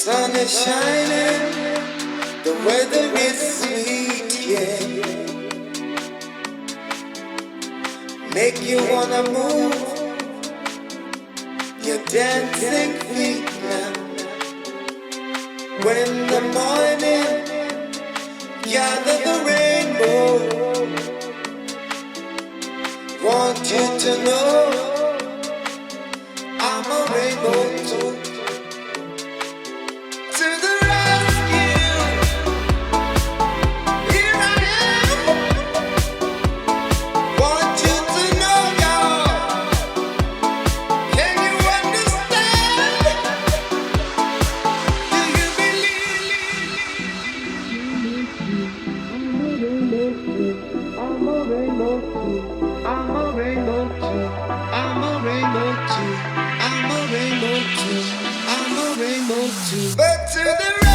sun is shining, the weather is sweet, yeah. Make you wanna move your dancing feet now. When the morning gather the rainbow, want you to know I'm a rainbow too. To the rescue, here I am. Want you to know, y'all. Can you understand? Do you believe? I'm a rainbow too. I'm a rainbow too. I'm a rainbow too. I'm a rainbow too. I'm a rainbow too. But to the